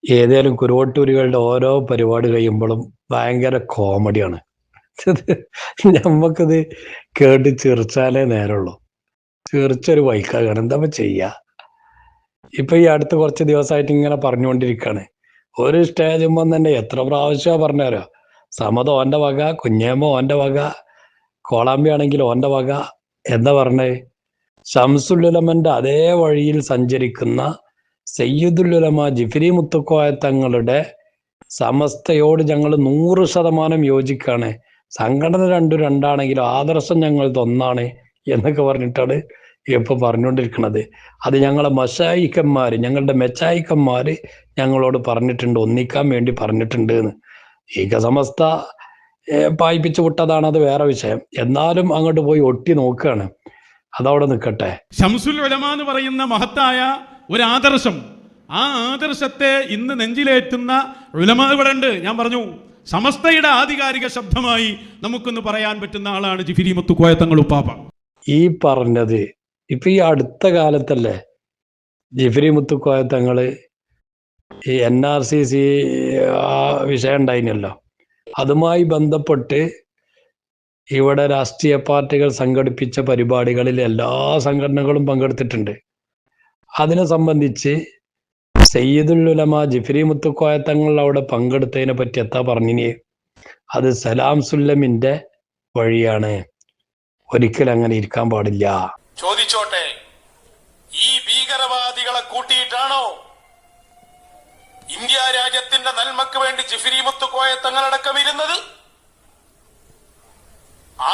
ഏതേലും കുരുവട്ടൂരികളുടെ ഓരോ പരിപാടി കഴിയുമ്പോഴും ഭയങ്കര കോമഡിയാണ്. ഞമ്മക്കിത് കേട്ട് ചിരിച്ചാലേ നേരമുള്ളൂ. ചിരിച്ചൊരു വൈക്കാകാണ്. എന്താ ചെയ്യാ? ഇപ്പൊ ഈ അടുത്ത് കുറച്ച് ദിവസമായിട്ട് ഇങ്ങനെ പറഞ്ഞുകൊണ്ടിരിക്കുകയാണ്. ഒരു സ്റ്റേജുമ്പോൾ തന്നെ എത്ര പ്രാവശ്യമാ പറഞ്ഞുതരാ, സമത ഓന്റെ വക, കുഞ്ഞേമ്മ ഓന്റെ വക, കോളാമ്പി ആണെങ്കിൽ ഓന്റെ വക. എന്താ പറഞ്ഞേ? ശംസുലുലമന്റെ അതേ വഴിയിൽ സഞ്ചരിക്കുന്ന സയ്യിദുൽ ഉലമ ജിഫ്രി മുത്തുക്കോയ തങ്ങളുടെ സമസ്തയോട് ഞങ്ങൾ 100% യോജിക്കാണ്. സംഘടന രണ്ടാണെങ്കിലും ആദർശം ഞങ്ങളത് ഒന്നാണ് എന്നൊക്കെ പറഞ്ഞിട്ടാണ് ഇപ്പൊ പറഞ്ഞുകൊണ്ടിരിക്കുന്നത്. അത് ഞങ്ങളെ മശായിക്കന്മാര്, ഞങ്ങളുടെ മെച്ചായിക്കന്മാര് ഞങ്ങളോട് പറഞ്ഞിട്ടുണ്ട്, ഒന്നിക്കാൻ വേണ്ടി പറഞ്ഞിട്ടുണ്ട് എന്ന്. ഈക സമസ്ത പായിപ്പിച്ചു വിട്ടതാണ്, അത് വേറെ വിഷയം. എന്നാലും അങ്ങോട്ട് പോയി ഒട്ടി നോക്കുകയാണ്. അതവിടെ നിൽക്കട്ടെ. ശംസുൽ ഉലമ എന്ന് പറയുന്ന മഹത്തായ ഒരു ആദർശം, ആ ആദർശത്തെ ഇന്ന് നെഞ്ചിലേറ്റുന്ന ഉലമാവിടെ ഉണ്ട്. ഞാൻ പറഞ്ഞു, സമസ്തയുടെ ആധികാരിക ശബ്ദമായി നമുക്കൊന്ന് പറയാൻ പറ്റുന്ന ആളാണ് ജിഫ്രി മുത്തുക്കോയ തങ്ങൾ ഉപ്പാപ്പ. ഈ പറഞ്ഞത് ഇപ്പൊ ഈ അടുത്ത കാലത്തല്ലേ ജിഫ്രി മുത്തുക്കോയ തങ്ങള് ഈ NRCC ആ വിഷയം ഉണ്ടായിനല്ലോ, അതുമായി ബന്ധപ്പെട്ട് ഇവിടെ രാഷ്ട്രീയ പാർട്ടികൾ സംഘടിപ്പിച്ച പരിപാടികളിൽ എല്ലാ സംഘടനകളും പങ്കെടുത്തിട്ടുണ്ട്. അതിനെ സംബന്ധിച്ച് സയ്യിദുൽ ഉലമ ജിഫ്രി മുത്തുക്കോയ തങ്ങൾ അവിടെ പങ്കെടുത്തതിനെ പറ്റി എത്താ പറഞ്ഞിനി? അത് സലാം സുല്ലമിന്റെ വഴിയാണ്, ഒരിക്കലും അങ്ങനെ ഇരിക്കാൻ പാടില്ല. ചോദിച്ചോട്ടെ, ഈ ഭീകരവാദികളെ കൂട്ടിയിട്ടാണോ ഇന്ത്യ രാജ്യത്തിന്റെ നന്മക്ക് വേണ്ടി ജിഫ്രി മുത്തുക്കോയ തങ്ങളടക്കം ഇരുന്നത്?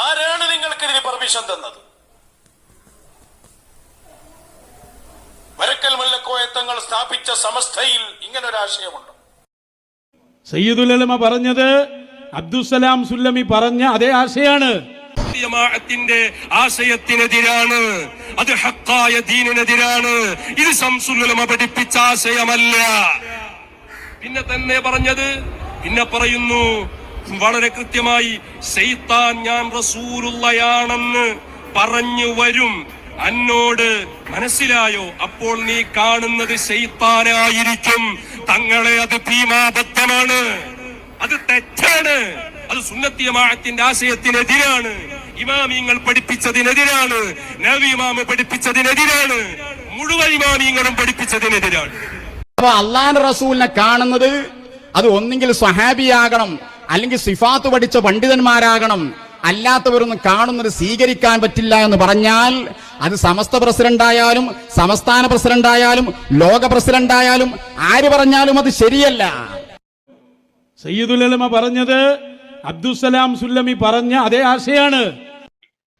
ആരാണ് നിങ്ങൾക്കിതിന് പെർമിഷൻ തന്നത്? വരക്കൽ മുല്ലക്കോയ തങ്ങൾ സ്ഥാപിച്ച സമസ്തയിൽ ഇങ്ങനൊരാശയമുണ്ടോ? സയ്യിദുൽ ഉലമ പറഞ്ഞത് അബ്ദുസ്സലാം സുല്ലമി പറഞ്ഞ അതേ ആശയാണ്. ജമാഅത്തിന്റെ ആശയത്തിനെതിരാണ്, അത് ഹഖായ ദീനിനെതിരാണ്. ഇത് ശംസുൽ ഉലമ പഠിപ്പിച്ച ആശയമല്ല. പിന്നെ തന്നെ പറഞ്ഞത്, പിന്നെ പറയുന്നു വളരെ കൃത്യമായി, ശൈത്താൻ ഞാൻ റസൂലുള്ളയാണെന്ന് പറഞ്ഞു വരും, എന്നോട് മനസ്സിലായോ? അപ്പോൾ നീ കാണുന്നത് ശൈത്താനായിരിക്കും. തങ്ങളെ അത് ഭീമാബദ്ധമാണ്, അത് തെറ്റാണ്, അത് സുന്നത്തി ജമാഅത്തിന്റെ ആശയത്തിനെതിരാണ്, ഇമാമിങ്ങൾ പഠിപ്പിച്ചതിനെതിരാണ്, നബി ഇമാം പഠിപ്പിച്ചതിനെതിരാണ്, മുഴുവൻ ഇമാമിങ്ങളും പഠിപ്പിച്ചതിനെതിരാണ്. അപ്പൊ അള്ളാഹുവിന്റെ റസൂലിനെ കാണുന്നത് അത് ഒന്നെങ്കിൽ സ്വഹാബിയാകണം, അല്ലെങ്കിൽ സിഫാത്ത് പഠിച്ച പണ്ഡിതന്മാരാകണം. അല്ലാത്തവരൊന്നും കാണുന്നത് സ്വീകരിക്കാൻ പറ്റില്ല എന്ന് പറഞ്ഞാൽ അത് സമസ്ത പ്രസിഡന്റായാലും സംസ്ഥാന പ്രസിഡന്റായാലും ലോക പ്രസിഡന്റായാലും ആര് പറഞ്ഞാലും അത് ശരിയല്ല. സയ്യിദുൽ ഉലമ പറഞ്ഞത് അബ്ദുസ്സലാം സുല്ലമി പറഞ്ഞ അതേ ആശയാണ്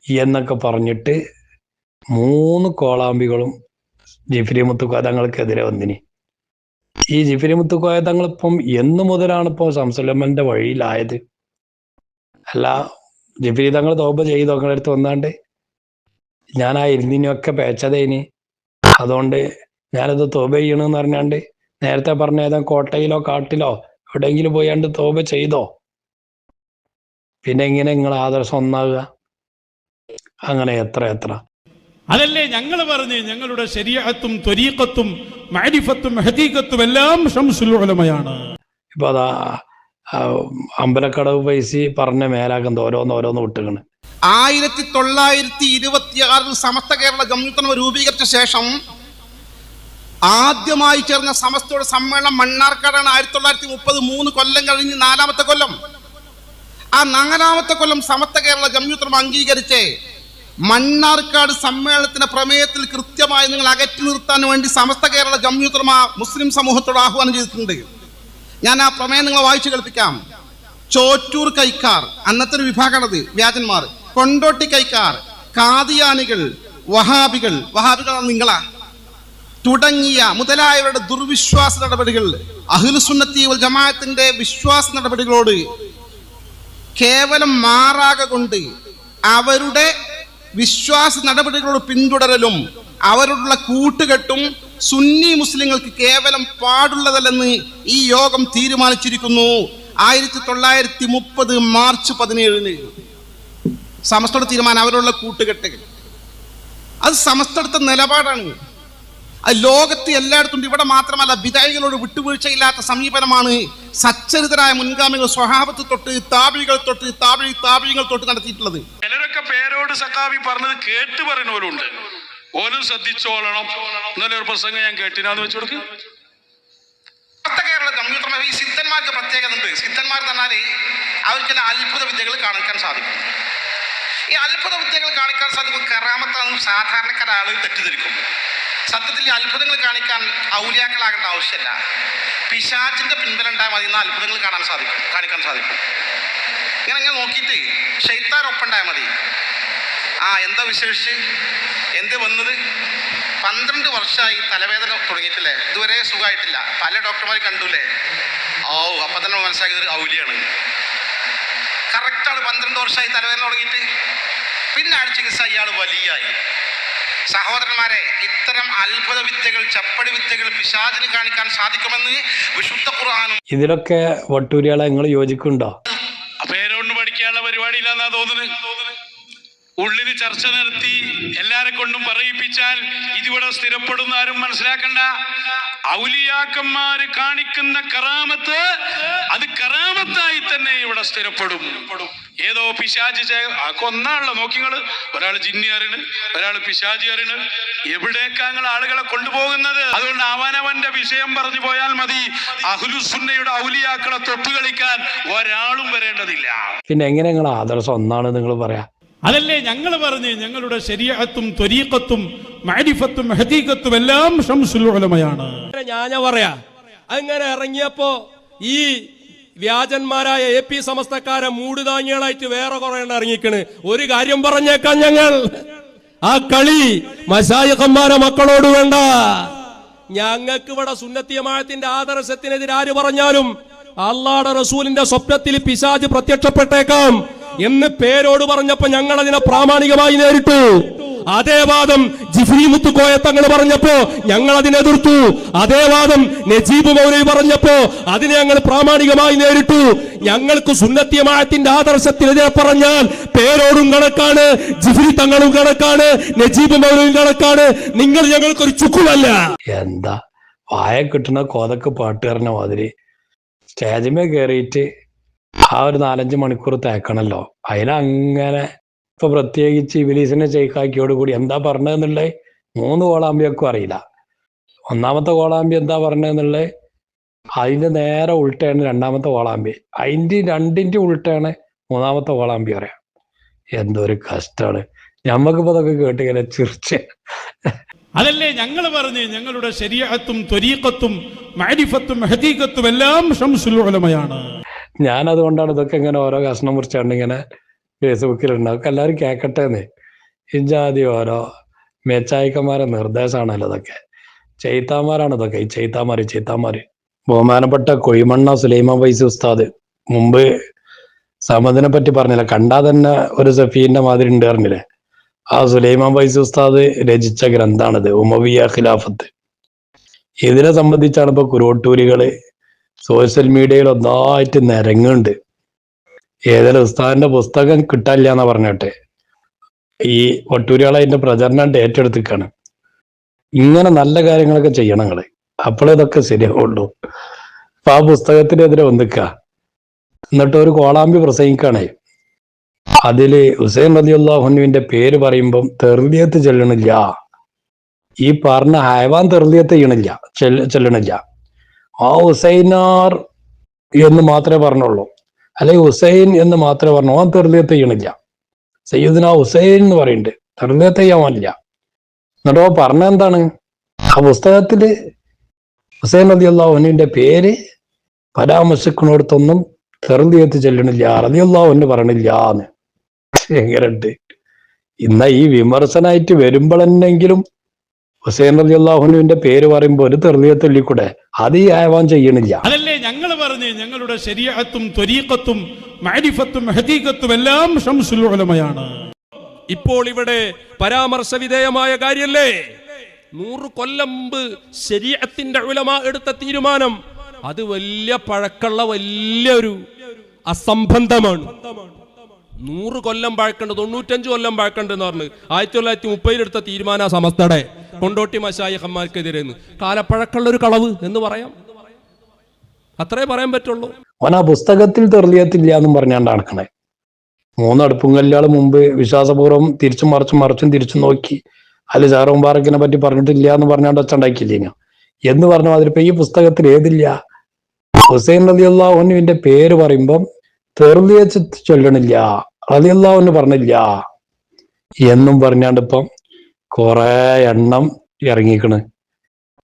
എന്നൊക്കെ പറഞ്ഞിട്ട് 3 കോളാമ്പികളും ജിഫ്രി മുത്തുക്കോയ തങ്ങൾക്കെതിരെ വന്നിനി. ഈ ജിഫ്രി മുത്തുക്കോയ തങ്ങൾ ഇപ്പം എന്നു മുതലാണ് ഇപ്പൊ ശംസുലമന്റെ വഴിയിലായത്? അല്ല, ജിഫ്രി തങ്ങൾ തോപ ചെയ്ത് അടുത്ത് വന്നാണ്ട് ഞാൻ ആ ഇരുന്നിനൊക്കെ പേച്ചതേനി, അതുകൊണ്ട് ഞാനത് തോപ ചെയ്യണമെന്ന് പറഞ്ഞാണ്ട് നേരത്തെ പറഞ്ഞ ഏതാ കോട്ടയിലോ കാട്ടിലോ എവിടെയെങ്കിലും പോയാണ്ട് തോപ ചെയ്തോ? പിന്നെ എങ്ങനെ നിങ്ങൾ ആദർശം ഒന്നാകുക? അങ്ങനെ എത്ര അതല്ലേ ഞങ്ങൾ പറഞ്ഞ്, ഞങ്ങളുടെ ശരീഅത്തും ത്വരീഖത്തും മഅരിഫത്തും ഹഖീഖത്തും എല്ലാം ശംസുൽ ഉലമയാണ്. ഇപ്പൊ അതാ അമ്പലക്കടവ് പൈസ പറഞ്ഞ മേലാക്കുന്നത് ഓരോന്ന് വിട്ടുകണ്. 1926 സമസ്ത കേരള ജംഇയ്യത്തുൽ രൂപീകരിച്ച ശേഷം ആദ്യമായി ചേർന്ന സമസ്തയുടെ സമ്മേളനം മണ്ണാർക്കാടാണ്. 1930, 3 കൊല്ലം കഴിഞ്ഞ് 4ാമത്തെ കൊല്ലം. ആ 4ാമത്തെ കൊല്ലം സമസ്ത കേരള ജംഇയ്യത്തുൽ അംഗീകരിച്ച് മണ്ണാർക്കാട് സമ്മേളനത്തിന്റെ പ്രമേയത്തിൽ കൃത്യമായി നിങ്ങൾ അകറ്റി നിർത്താൻ വേണ്ടി സമസ്ത കേരള ജംഇയ്യത്തുൽ മുസ്ലിം സമൂഹത്തോട് ആഹ്വാനം ചെയ്തിട്ടുണ്ട്. ഞാൻ ആ പ്രമേയം നിങ്ങളെ വായിച്ചു കേൾപ്പിക്കാം. ചോറ്റൂർ കൈക്കാർ, അന്നത്തെ ഒരു വിഭാഗമാണത്, വ്യാജന്മാർ, കൊണ്ടോട്ടി കൈക്കാർ, കാദിയാനികൾ, വഹാബികൾ നിങ്ങളാ തുടങ്ങിയ മുതലായവരുടെ ദുർവിശ്വാസ നടപടികൾ അഹ്ലുസുന്നത്തി വൽ ജമാഅത്തിന്റെ വിശ്വാസ നടപടികളോട് കേവലം മാറാക കൊണ്ട് അവരുടെ വിശ്വാസ നടപടികളോട് പിന്തുടരലും അവരോടുള്ള കൂട്ടുകെട്ടും സുന്നി മുസ്ലിങ്ങൾക്ക് കേവലം പാടുള്ളതല്ലെന്ന് ഈ യോഗം തീരുമാനിച്ചിരിക്കുന്നു. 1930 മാർച്ച് 17 സമസ്തയുടെ തീരുമാനം, അവരോടുള്ള കൂട്ടുകെട്ട്. അത് സമസ്തയുടെ നിലപാടാണ്. അത് ലോകത്ത് എല്ലായിടത്തും, ഇവിടെ മാത്രമല്ല, വിദായികളോട് വിട്ടുവീഴ്ചയില്ലാത്ത സമീപനമാണ് സച്ചരിതരായ മുൻഗാമികൾ സ്വഹാബത്ത് തൊട്ട് താബികൾ തൊട്ട് നടത്തിയിട്ടുള്ളത്. ചിലരൊക്കെ പേരോട് സഖാവി പറഞ്ഞത് കേട്ട് പറയുന്നവരുണ്ട്. ഓനും ശ്രദ്ധിച്ചോളണം. ഇന്നലെ ഒരു പ്രസംഗം ഞാൻ കേട്ടിനാന്ന് വെച്ചു കൊടുക്ക്. കേരള ജംഇയ്യത്തുൽ ഉലമ ഈ സിദ്ധന്മാർക്ക് പ്രത്യേകത ഉണ്ട്. സിദ്ധന്മാർ പറഞ്ഞാൽ അവർക്ക് ചില അത്ഭുത വിദ്യകൾ കാണിക്കാൻ സാധിക്കും. ഈ അത്ഭുത വിദ്യകൾ കാണിക്കാൻ സാധിക്കും കറാമത്താണെന്ന് സാധാരണക്കാര ആളുകൾ തെറ്റിദ്ധരിക്കും. സത്യത്തിൽ ഈ അത്ഭുതങ്ങൾ കാണിക്കാൻ ഔലിയാക്കളാകേണ്ട ആവശ്യമില്ല. പിശാചിന്റെ പിൻബലുണ്ടായാൽ മതി എന്നാൽ അത്ഭുതങ്ങൾ കാണിക്കാൻ സാധിക്കും. ഇങ്ങനെ നോക്കിയിട്ട് ശൈത്താൻ ഒപ്പുണ്ടായാൽ മതി. എന്താ വിശേഷിച്ച് എന്ത് വന്നത്? 12 വർഷമായി തലവേദന തുടങ്ങിയിട്ടില്ലേ, ഇതുവരെ സുഖമായിട്ടില്ല, പല ഡോക്ടർമാരെ കണ്ടൂലേ? അപ്പൊ തന്നെ മനസ്സിലാക്കിയത് ഔലിയാണ്. കറക്റ്റാണ്. 12 വർഷമായി തലവേദന തുടങ്ങിയിട്ട്. പിന്നെ ആഴ്ച ചികിത്സ ഇയാൾ വലിയായി. സഹോദരന്മാരെ, ഇത്തരം അത്ഭുത വിദ്യകൾ, ചപ്പടി വിദ്യകൾ പിശാചിന് കാണിക്കാൻ സാധിക്കുമെന്ന് വിശുദ്ധ ഖുർആനും. ഇതിലൊക്കെ വട്ടൂരിയാളെ നിങ്ങൾ യോജിക്കുന്നുണ്ടോ? പേരോണ്ട് പഠിക്കാനുള്ള പരിപാടിയില്ലെന്നാ തോന്നുന്നത്. ഉള്ളിൽ ചർച്ച നടത്തി എല്ലാരെ കൊണ്ടും പറയിപ്പിച്ചാൽ ഇതിവിടെ സ്ഥിരപ്പെടുന്ന ആരും മനസ്സിലാക്കണ്ട. ഔലിയാക്കന്മാര് കാണിക്കുന്ന കറാമത്ത് അത് കറാമത്തായി തന്നെ ഇവിടെ സ്ഥിരപ്പെടും. ഏതോ പിശാചി കൊന്നാണല്ലോ നോക്കിങ്ങള്. ഒരാൾ ജിന്നി അറിയണ്, ഒരാൾ പിശാചി അറിയണ്. എവിടേക്കാങ്ങൾ ആളുകളെ കൊണ്ടുപോകുന്നത്? അതുകൊണ്ട് അവനവന്റെ വിഷയം പറഞ്ഞു പോയാൽ മതി. അഹ്ലുസുന്നയുടെ ഔലിയാക്കളെ തൊട്ടുകളിക്കാൻ ഒരാളും വരേണ്ടതില്ല. പിന്നെ എങ്ങനെ നിങ്ങൾ ആദർശം ഒന്നാണ് നിങ്ങൾ പറയാ? അതല്ലേ ഞങ്ങൾ പറഞ്ഞ് ഞങ്ങളുടെ ശരീഅത്തും ത്വരീഖത്തും മഅരിഫത്തും ഹഖീഖത്തും എല്ലാം ശംസുൽ ഉലമയാണ്. ഞാൻ പറയാ അങ്ങനെ ഇറങ്ങിയപ്പോ ഈ വ്യാജന്മാരായ AP സമസ്തക്കാരെ മൂടുതാങ്ങികളായിട്ട് വേറെ കുറെ ഇറങ്ങിക്കണ്. ഒരു കാര്യം പറഞ്ഞേക്കാൻ, ഞങ്ങൾ ആ കളി മശായിഖന്മാരെ മക്കളോട് വേണ്ട. ഞങ്ങൾക്ക് ഇവിടെ സുന്നത്തി ജമാഅത്തിന്റെ ആദർശത്തിനെതിരെ ആര് പറഞ്ഞാലും അള്ളാഹുവിന്റെ റസൂലിന്റെ സ്വപ്നത്തിൽ പിശാച് പ്രത്യക്ഷപ്പെട്ടേക്കാം എന്ന് പേരോട് പറഞ്ഞപ്പോ ഞങ്ങൾ അതിനെ പ്രാമാണികമായി നേരിട്ടു. അതേ വാദം ജിഫ്രി മുത്തുക്കോയ തങ്ങൾ പറഞ്ഞപ്പോ ഞങ്ങൾ അതിനെതിർത്തു. അതേ വാദം നജീബ് മൗലവി പറഞ്ഞപ്പോ അതിനെ ഞങ്ങൾ പ്രാമാണികമായി നേരിട്ടു. ഞങ്ങൾക്ക് സുന്നത്തി ജമാഅത്തിന്റെ ആദർശത്തിനെതിരെ പറഞ്ഞാൽ പേരോടും കണക്കാണ്, ജിഫ്രി തങ്ങളും കണക്കാണ്, നജീബ് മൗലവിയും കണക്കാണ്. നിങ്ങൾ ഞങ്ങൾക്കൊരു ചുക്കുമല്ല. എന്താ വായ കിട്ടുന്ന കോതക്ക് പാട്ടുകാരനെ മാതിരി സ്റ്റേജിമേ കയറിയിട്ട് ഒരു 4-5 മണിക്കൂർ തേക്കണല്ലോ. അതിലങ്ങനെ ഇപ്പൊ പ്രത്യേകിച്ച് ഇബിലീസിനെ ചെയ്ക്കാക്കിയോടുകൂടി എന്താ പറഞ്ഞതെന്നുള്ളത് 3 കോളാമ്പിയൊക്കെ അറിയില്ല. 1ാമത്തെ കോളാമ്പി എന്താ പറഞ്ഞതെന്നുള്ളത് അതിന്റെ നേരെ ഉൾട്ടയാണ് 2ാമത്തെ കോളാമ്പി. അതിന്റെ 2ന്റെ ഉൾട്ടയാണ് 3ാമത്തെ കോളാമ്പി പറയാം. എന്തൊരു കഷ്ടാണ്. ഞമ്മക്കിപ്പോ അതൊക്കെ കേട്ടിങ്ങനെ ചിരിച്ച. അതല്ലേ ഞങ്ങൾ പറഞ്ഞ് ഞങ്ങളുടെ ശരീഅത്തും ത്വരീഖത്തും മഅരിഫത്തും ഹഖീഖത്തും എല്ലാം ശംസുൽ ഉലമയാണ്. ഞാൻ അതുകൊണ്ടാണ് ഇതൊക്കെ ഇങ്ങനെ ഓരോ കഷ്ണം മുറിച്ചാണ്ട് ഇങ്ങനെ ഫേസ്ബുക്കിലുണ്ടാവും. എല്ലാവരും കേക്കട്ടേന്ന്. ഇജാതി ഓരോ മേച്ചായിക്കന്മാരെ നിർദ്ദേശമാണല്ലോ ഇതൊക്കെ. ചെയ്ത്താന്മാരാണ് ഇതൊക്കെ. ഈ ചെയ്ത്താന്മാര് ബഹുമാനപ്പെട്ട കൊഴിമണ്ണ സുലൈമാൻ ഫൈസി ഉസ്താദ് മുമ്പ് സമദിനെ പറ്റി പറഞ്ഞില്ല, കണ്ടാ തന്നെ ഒരു സഫീന്റെ മാതിരി ഉണ്ട് പറഞ്ഞില്ലേ? ആ സുലൈമാൻ ഫൈസി ഉസ്താദ് രചിച്ച ഗ്രന്ഥാണിത്, ഉമവിയ ഖിലാഫത്ത്. ഇതിനെ സംബന്ധിച്ചാണ് ഇപ്പൊ കുരോട്ടൂരികള് സോഷ്യൽ മീഡിയയിൽ ഒന്നായിട്ട് നിരങ്ങുന്നുണ്ട്. ഏതായാലും ഉസ്താദിന്റെ പുസ്തകം കിട്ടാനില്ല എന്നാ പറഞ്ഞിട്ട് ഈ വട്ടൂരികളെ അതിന്റെ പ്രചരണം ഏറ്റെടുത്തിക്കാണ്. ഇങ്ങനെ നല്ല കാര്യങ്ങളൊക്കെ ചെയ്യണം നിങ്ങള്, അപ്പോഴേ ഇതൊക്കെ ശരിയാവുള്ളൂ. അപ്പൊ ആ പുസ്തകത്തിനെതിരെ വന്നിക്ക, എന്നിട്ട് ഒരു കോളാമ്പി പ്രസംഗിക്കാണേ. അതില് ഹുസൈൻ റളിയല്ലാഹു അൻഹുവിന്റെ പേര് പറയുമ്പം തെർലിയത്ത് ചെല്ലണില്ല. ഈ പറഞ്ഞ ഹൈവാൻ തെർലിയത്ത് ചെയ്യണില്ല, ചെല്ലണില്ല. ആ ഹുസൈനാർ എന്ന് മാത്രമേ പറഞ്ഞുള്ളൂ, അല്ലെങ്കിൽ ഹുസൈൻ എന്ന് മാത്രമേ പറഞ്ഞു. ആ തെർലിയത്ത് ചെയ്യണില്ല. സയ്യിദ്ന ഹുസൈൻ എന്ന് പറയുന്നുണ്ട്, തെർലിയത്ത് ചെയ്യാൻ പാടില്ല. എന്നിട്ടോ പറഞ്ഞ എന്താണ്? ആ പുസ്തകത്തില് ഹുസൈൻ റളിയല്ലാഹു അൻഹുവിന്റെ പേര് പരാമർശിക്കുന്നിടത്തൊന്നും തെർലിയത്ത് ചെല്ലണില്ല, റളിയല്ലാഹു അൻഹു പറയണില്ല എന്ന്. എങ്ങനെയുണ്ട്? ഇന്ന ഈ വിമർശനായിട്ട് വരുമ്പോഴെന്നെങ്കിലും ഹുസൈൻ റളിയല്ലാഹു അൻഹുവിന്റെ പേര് പറയുമ്പോ ഒരു തെർലിയത്ത് ചൊല്ലിക്കൂടെ? അത് ഈ ആവാൻ ചെയ്യണില്ല. അതല്ലേ ഞങ്ങൾ പറഞ്ഞ് ഞങ്ങളുടെ ശരീഅത്തും ത്വരീഖത്തും മഅരിഫത്തും ഹഖീഖത്തും എല്ലാം ശംസുൽ ഉലമയാണ്. ഇപ്പോൾ ഇവിടെ പരാമർശ വിധേയമായ കാര്യല്ലേ? 100 കൊല്ലം മുമ്പ് ശരീഅത്തിന്റെ ഉലമ എടുത്ത തീരുമാനം അത് വലിയ പഴക്കമുള്ള വലിയൊരു അസംബന്ധമാണ്. 100 കൊല്ലം പഴക്കണ്ട്, 95 കൊല്ലം പഴക്കണ്ട് എന്ന് പറഞ്ഞു 1930 എടുത്ത തീരുമാന സമസ്തയുടെ കൊണ്ടോട്ടി മശായിഖന്മാർക്കെതിരെ കാലപ്പഴക്കമുള്ള ഒരു കളവ് എന്ന് പറയാം. അത്രേ പറയാൻ പറ്റുള്ളൂ. ഓൻ ആ പുസ്തകത്തിൽ തെർലിയത്തില്ല എന്നും പറഞ്ഞാണ്ട് നടക്കണേ. 3 അടുപ്പും കല്യാൾ മുമ്പ് വിശ്വാസപൂർവ്വം തിരിച്ചും മറിച്ചും തിരിച്ചും നോക്കി അതിൽ ഷാറു മുബാറക്കിനെ പറ്റി പറഞ്ഞിട്ടില്ല എന്ന് പറഞ്ഞാണ്ട് ഒച്ചുണ്ടാക്കിയില്ലേനോ എന്ന് പറഞ്ഞ മാതിരി ഇപ്പൊ ഈ പുസ്തകത്തിൽ ഏതില്ല? ഹുസൈൻ റളിയല്ലാഹു അൻഹുവിന്റെ പേര് പറയുമ്പം തെർലിയത്ത് ചൊല്ലണില്ല, റളിയല്ലാഹു അൻഹു പറഞ്ഞില്ല എന്നും പറഞ്ഞാണ്ട് ഇപ്പം കുറെ എണ്ണം ഇറങ്ങിക്കണ്.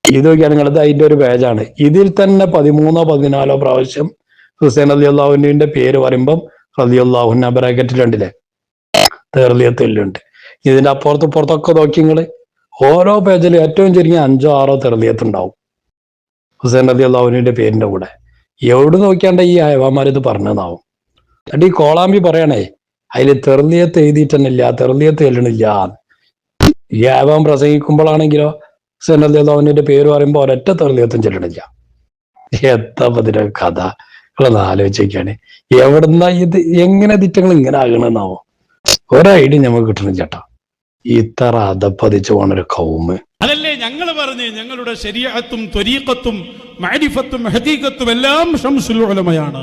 ഇത് നോക്കിയാണ് നിങ്ങളത് അതിന്റെ ഒരു പേജാണ്. ഇതിൽ തന്നെ 13-14 പ്രാവശ്യം ഹുസൈൻ റളിയല്ലാഹു അൻഹുവിന്റെ പേര് പറയുമ്പം റളിയല്ലാഹു അൻഹു ബ്രാക്കറ്റിലുണ്ടല്ലേ, തെർലിയത്തിലുണ്ട്. ഇതിന്റെ അപ്പുറത്തൊക്കെ നോക്കി നിങ്ങള് ഓരോ പേജിലും ഏറ്റവും ചുരുങ്ങിയ 5-6 തെർലിയത്ത് ഉണ്ടാവും ഹുസൈൻ റളിയല്ലാഹു അൻഹുവിന്റെ പേരിന്റെ കൂടെ. എവിടെ നോക്കിയാണ്ട് ഈ അയവാമാരിത് പറഞ്ഞതാവും. എന്നിട്ട് ഈ കോളാമ്പി പറയണേ അതിൽ തെർലിയത്ത് എഴുതിയിട്ടന്നില്ല, തെർലിയത്ത് ചെല്ലണില്ല. ഈ അയവാൻ പ്രസംഗിക്കുമ്പോഴാണെങ്കിലോ ഹുസൈൻ റളിയല്ലാഹു അൻഹുവിന്റെ പേര് പറയുമ്പോ ഒരൊറ്റ തെർലിയത്തും ചെല്ലണില്ല. എത്താ പതിന കഥ നിങ്ങളൊന്ന് ആലോചിക്കാണ്. എവിടുന്ന ഇത്, എങ്ങനെ ദിറ്റങ്ങൾ ഇങ്ങനെ ആകണമെന്നാവോ ഒരൈഡിയ നമുക്ക് കിട്ടണം ചേട്ടാ. ഇത്ര അതപ്പതിച്ചു പോണൊരു കൗമ്. അതല്ലേ ഞങ്ങൾ പറഞ്ഞ് ഞങ്ങളുടെ ശരീഅത്തും ത്വരീഖത്തും മഅരിഫത്തും ഹദീഖത്തും എല്ലാം ശംസുൽ ഉലമയാണ്.